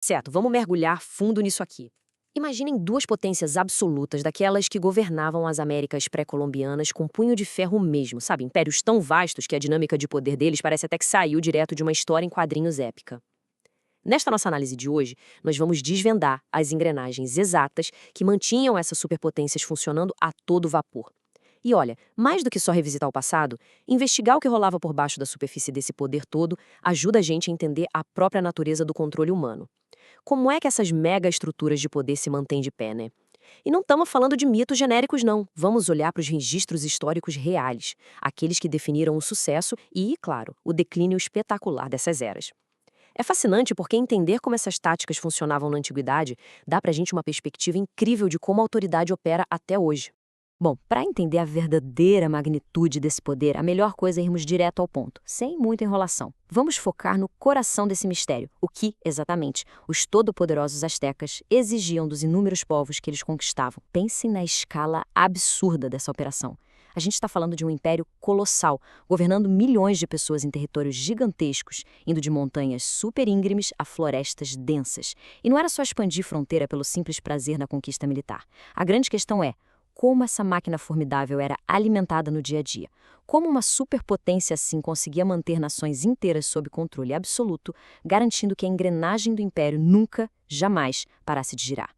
Certo, vamos mergulhar fundo nisso aqui. Imaginem duas potências absolutas daquelas que governavam as Américas pré-colombianas com punho de ferro mesmo, sabe? Impérios tão vastos que a dinâmica de poder deles parece até que saiu direto de uma história em quadrinhos épica. Nesta nossa análise de hoje, nós vamos desvendar as engrenagens exatas que mantinham essas superpotências funcionando a todo vapor. E olha, mais do que só revisitar o passado, investigar o que rolava por baixo da superfície desse poder todo ajuda a gente a entender a própria natureza do controle humano. Como é que essas mega estruturas de poder se mantêm de pé, né? E não estamos falando de mitos genéricos, não. Vamos olhar para os registros históricos reais, aqueles que definiram o sucesso e, claro, o declínio espetacular dessas eras. É fascinante porque entender como essas táticas funcionavam na antiguidade dá pra gente uma perspectiva incrível de como a autoridade opera até hoje. Bom, para entender a verdadeira magnitude desse poder, a melhor coisa é irmos direto ao ponto, sem muita enrolação. Vamos focar no coração desse mistério, o que, exatamente, os todo-poderosos astecas exigiam dos inúmeros povos que eles conquistavam. Pensem na escala absurda dessa operação. A gente está falando de um império colossal, governando milhões de pessoas em territórios gigantescos, indo de montanhas super íngremes a florestas densas. E não era só expandir fronteira pelo simples prazer na conquista militar. A grande questão é: como essa máquina formidável era alimentada no dia a dia? Como uma superpotência assim conseguia manter nações inteiras sob controle absoluto, garantindo que a engrenagem do império nunca, jamais, parasse de girar?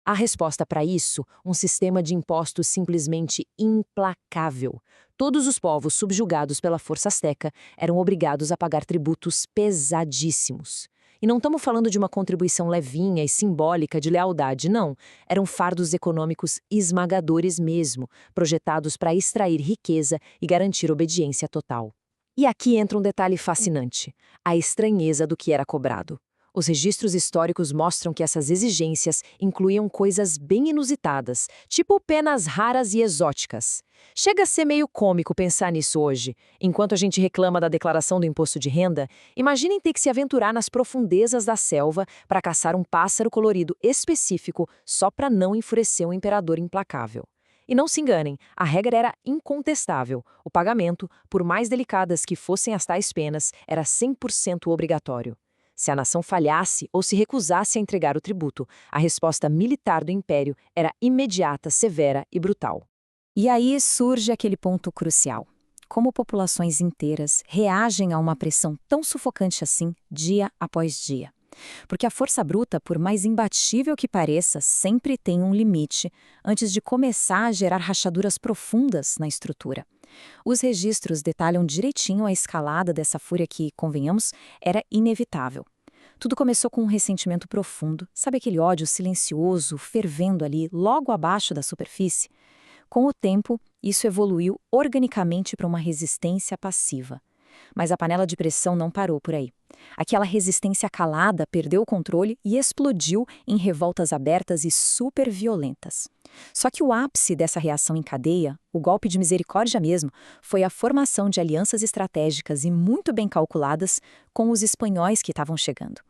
A resposta para isso, um sistema de impostos simplesmente implacável. Todos os povos subjugados pela força asteca eram obrigados a pagar tributos pesadíssimos. E não estamos falando de uma contribuição levinha e simbólica de lealdade, não. Eram fardos econômicos esmagadores mesmo, projetados para extrair riqueza e garantir obediência total. E aqui entra um detalhe fascinante: a estranheza do que era cobrado. Os registros históricos mostram que essas exigências incluíam coisas bem inusitadas, tipo penas raras e exóticas. Chega a ser meio cômico pensar nisso hoje. Enquanto a gente reclama da declaração do imposto de renda, imaginem ter que se aventurar nas profundezas da selva para caçar um pássaro colorido específico só para não enfurecer um imperador implacável. E não se enganem, a regra era incontestável. O pagamento, por mais delicadas que fossem as tais penas, era 100% obrigatório. Se a nação falhasse ou se recusasse a entregar o tributo, a resposta militar do império era imediata, severa e brutal. E aí surge aquele ponto crucial. Como populações inteiras reagem a uma pressão tão sufocante assim, dia após dia? Porque a força bruta, por mais imbatível que pareça, sempre tem um limite antes de começar a gerar rachaduras profundas na estrutura. Os registros detalham direitinho a escalada dessa fúria que, convenhamos, era inevitável. Tudo começou com um ressentimento profundo, sabe aquele ódio silencioso, fervendo ali, logo abaixo da superfície? Com o tempo, isso evoluiu organicamente para uma resistência passiva. Mas a panela de pressão não parou por aí. Aquela resistência calada perdeu o controle e explodiu em revoltas abertas e super violentas. Só que o ápice dessa reação em cadeia, o golpe de misericórdia mesmo, foi a formação de alianças estratégicas e muito bem calculadas com os espanhóis que estavam chegando.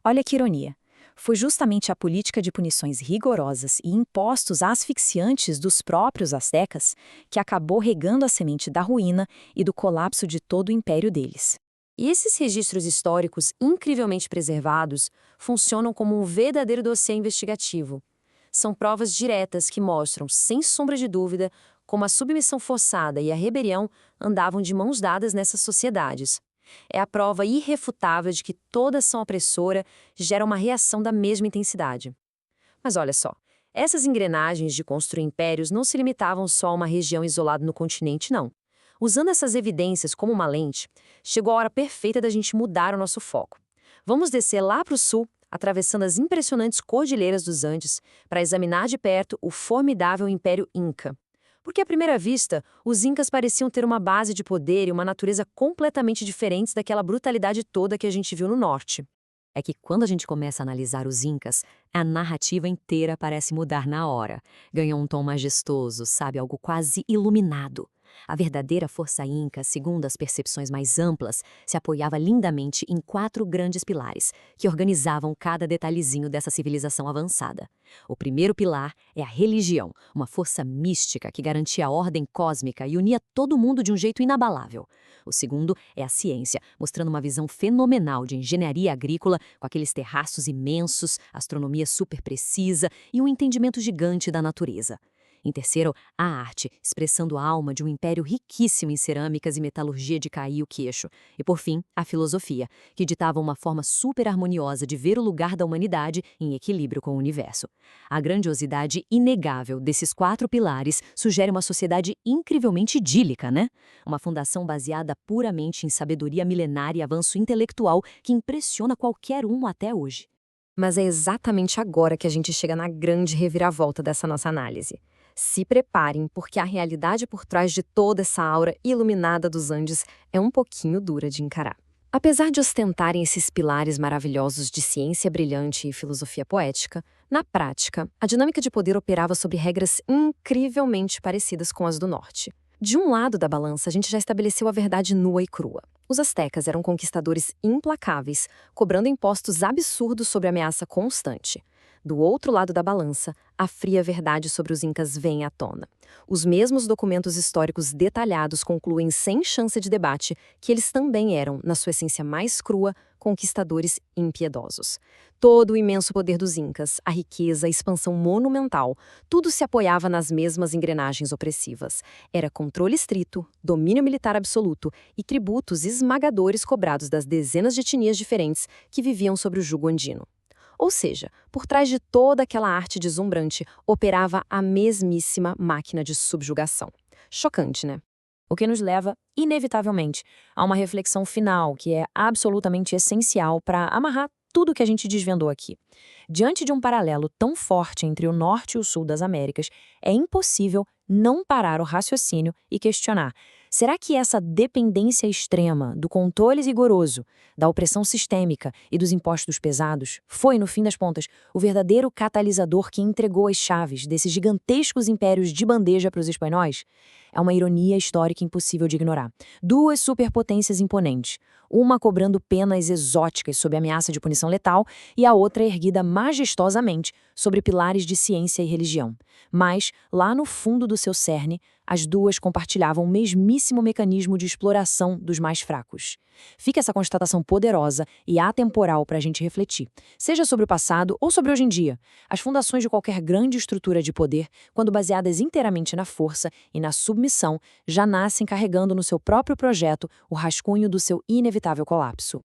Olha que ironia. Foi justamente a política de punições rigorosas e impostos asfixiantes dos próprios astecas que acabou regando a semente da ruína e do colapso de todo o império deles. E esses registros históricos incrivelmente preservados funcionam como um verdadeiro dossiê investigativo. São provas diretas que mostram, sem sombra de dúvida, como a submissão forçada e a rebelião andavam de mãos dadas nessas sociedades. É a prova irrefutável de que toda ação opressora gera uma reação da mesma intensidade. Mas olha só, essas engrenagens de construir impérios não se limitavam só a uma região isolada no continente, não. Usando essas evidências como uma lente, chegou a hora perfeita da gente mudar o nosso foco. Vamos descer lá para o sul, atravessando as impressionantes cordilheiras dos Andes, para examinar de perto o formidável Império Inca. Porque à primeira vista, os Incas pareciam ter uma base de poder e uma natureza completamente diferentes daquela brutalidade toda que a gente viu no norte. É que quando a gente começa a analisar os Incas, a narrativa inteira parece mudar na hora. Ganha um tom majestoso, sabe? Algo quase iluminado. A verdadeira força inca, segundo as percepções mais amplas, se apoiava lindamente em 4 grandes pilares, que organizavam cada detalhezinho dessa civilização avançada. O primeiro pilar é a religião, uma força mística que garantia a ordem cósmica e unia todo mundo de um jeito inabalável. O segundo é a ciência, mostrando uma visão fenomenal de engenharia agrícola, com aqueles terraços imensos, astronomia super precisa e um entendimento gigante da natureza. Em terceiro, a arte, expressando a alma de um império riquíssimo em cerâmicas e metalurgia de cair o queixo. E, por fim, a filosofia, que ditava uma forma super harmoniosa de ver o lugar da humanidade em equilíbrio com o universo. A grandiosidade inegável desses 4 pilares sugere uma sociedade incrivelmente idílica, né? Uma fundação baseada puramente em sabedoria milenária e avanço intelectual que impressiona qualquer um até hoje. Mas é exatamente agora que a gente chega na grande reviravolta dessa nossa análise. Se preparem, porque a realidade por trás de toda essa aura iluminada dos Andes é um pouquinho dura de encarar. Apesar de ostentarem esses pilares maravilhosos de ciência brilhante e filosofia poética, na prática, a dinâmica de poder operava sobre regras incrivelmente parecidas com as do norte. De um lado da balança, a gente já estabeleceu a verdade nua e crua. Os astecas eram conquistadores implacáveis, cobrando impostos absurdos sobre ameaça constante. Do outro lado da balança, a fria verdade sobre os incas vem à tona. Os mesmos documentos históricos detalhados concluem sem chance de debate que eles também eram, na sua essência mais crua, conquistadores impiedosos. Todo o imenso poder dos incas, a riqueza, a expansão monumental, tudo se apoiava nas mesmas engrenagens opressivas. Era controle estrito, domínio militar absoluto e tributos esmagadores cobrados das dezenas de etnias diferentes que viviam sob o jugo andino. Ou seja, por trás de toda aquela arte deslumbrante, operava a mesmíssima máquina de subjugação. Chocante, né? O que nos leva, inevitavelmente, a uma reflexão final que é absolutamente essencial para amarrar tudo que a gente desvendou aqui. Diante de um paralelo tão forte entre o norte e o sul das Américas, é impossível não parar o raciocínio e questionar: será que essa dependência extrema do controle rigoroso, da opressão sistêmica e dos impostos pesados foi, no fim das contas, o verdadeiro catalisador que entregou as chaves desses gigantescos impérios de bandeja para os espanhóis? É uma ironia histórica impossível de ignorar. 2 superpotências imponentes, uma cobrando penas exóticas sob ameaça de punição letal e a outra erguida majestosamente sobre pilares de ciência e religião. Mas, lá no fundo do seu cerne, as duas compartilhavam o mesmíssimo mecanismo de exploração dos mais fracos. Fica essa constatação poderosa e atemporal para a gente refletir, seja sobre o passado ou sobre hoje em dia. As fundações de qualquer grande estrutura de poder, quando baseadas inteiramente na força e na submissão, já nascem carregando no seu próprio projeto o rascunho do seu inevitável colapso.